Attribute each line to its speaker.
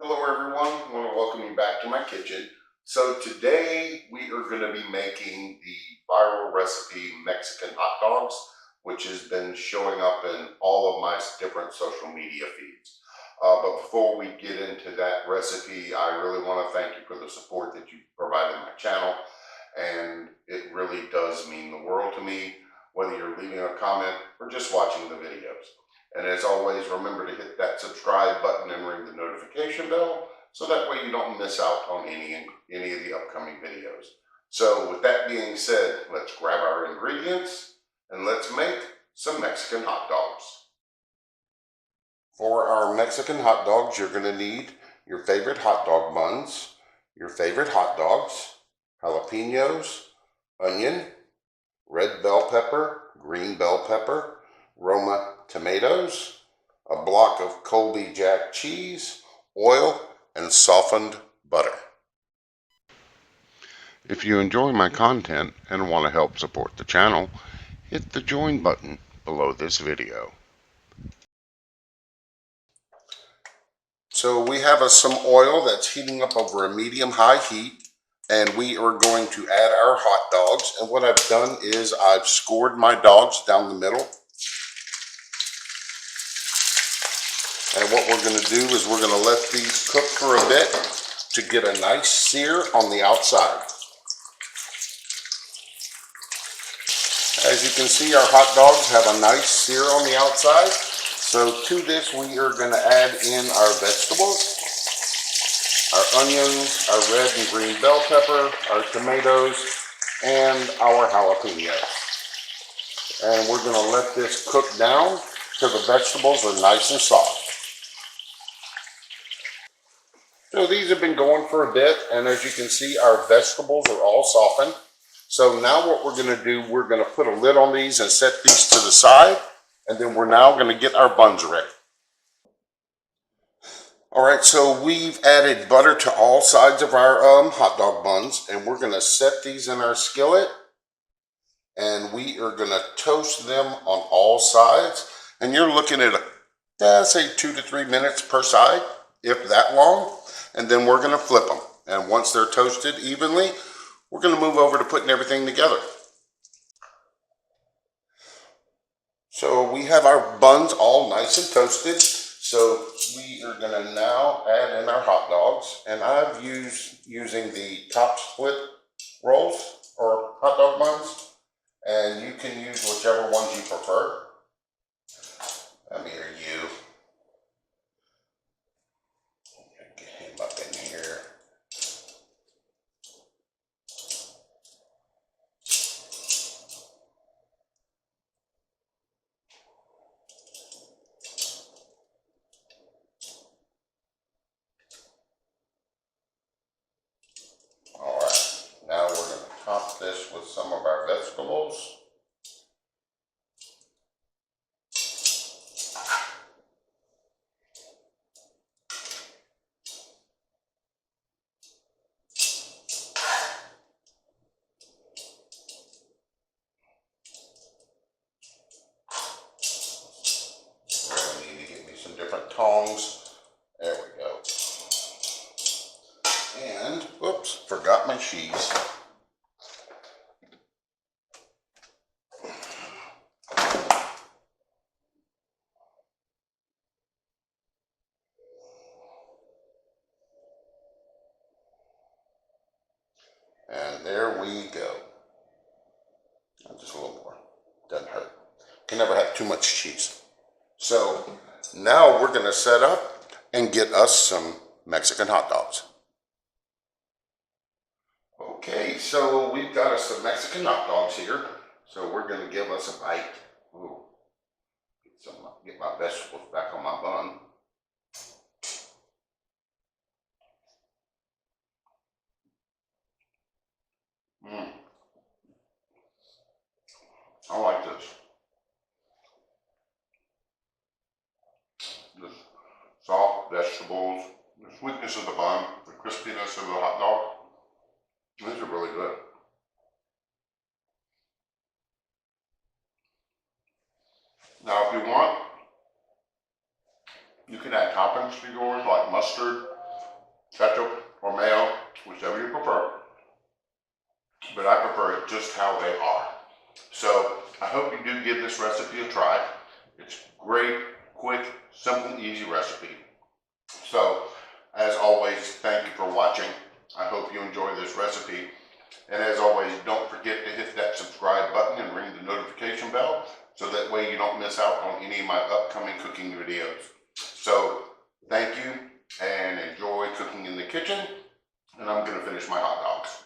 Speaker 1: Hello everyone, I want to welcome you back to my kitchen. So today we are going to be making the viral recipe Mexican hot dogs, which has been showing up in all of my different social media feeds. But before we get into that recipe, I really want to thank you for the support that you provided my channel. And it really does mean the world to me, whether you're leaving a comment or just watching the videos. And as always, remember to hit that subscribe button and ring the notification bell so that way you don't miss out on any of the upcoming videos. So with that being said, let's grab our ingredients and let's make some Mexican hot dogs. For our Mexican hot dogs, you're going to need your favorite hot dog buns, your favorite hot dogs, jalapeños, onion, red bell pepper, green bell pepper, Roma tomatoes, a block of Colby Jack cheese, oil, and softened butter. If you enjoy my content and want to help support the channel, hit the join button below this video. So we have some oil that's heating up over a medium-high heat, and we are going to add our hot dogs. And what I've done is I've scored my dogs down the middle. And what we're going to do is we're going to let these cook for a bit to get a nice sear on the outside. As you can see, our hot dogs have a nice sear on the outside. So to this, we are going to add in our vegetables, our onions, our red and green bell pepper, our tomatoes, and our jalapeños. And we're going to let this cook down till the vegetables are nice and soft. So these have been going for a bit, and as you can see, our vegetables are all softened. So now what we're going to do, we're going to put a lid on these and set these to the side, and then we're now going to get our buns ready. All right, so we've added butter to all sides of our hot dog buns, and we're going to set these in our skillet, and we are going to toast them on all sides. And you're looking at, say 2 to 3 minutes per side, if that long. And then we're going to flip them. And once they're toasted evenly, we're going to move over to putting everything together. So we have our buns all nice and toasted. So we are going to now add in our hot dogs. And I've using the top split rolls or hot dog buns. And you can use whichever ones you prefer. Let me hear you. Get him up in here. All right, now we're going to top this with some of our vegetables. Tongs. There we go. And, whoops, forgot my cheese. And there we go. Just a little more. Doesn't hurt. Can never have too much cheese. So now we're going to set up and get us some Mexican hot dogs. Okay, so we've got us some Mexican hot dogs here. So we're going to give us a bite. Ooh. Get my vegetables back on my bun. I like this. The soft vegetables, the sweetness of the bun, the crispiness of the hot dog. These are really good. Now if you want, you can add toppings to yours like mustard ketchup or mayo, whichever you prefer. But I prefer it just how they are. So I hope you do give this recipe a try. It's great, quick, simple, easy recipe. So as always, thank you for watching. I hope you enjoy this recipe. And as always, don't forget to hit that subscribe button and ring the notification bell so that way you don't miss out on any of my upcoming cooking videos. So thank you and enjoy cooking in the kitchen. And I'm going to finish my hot dogs.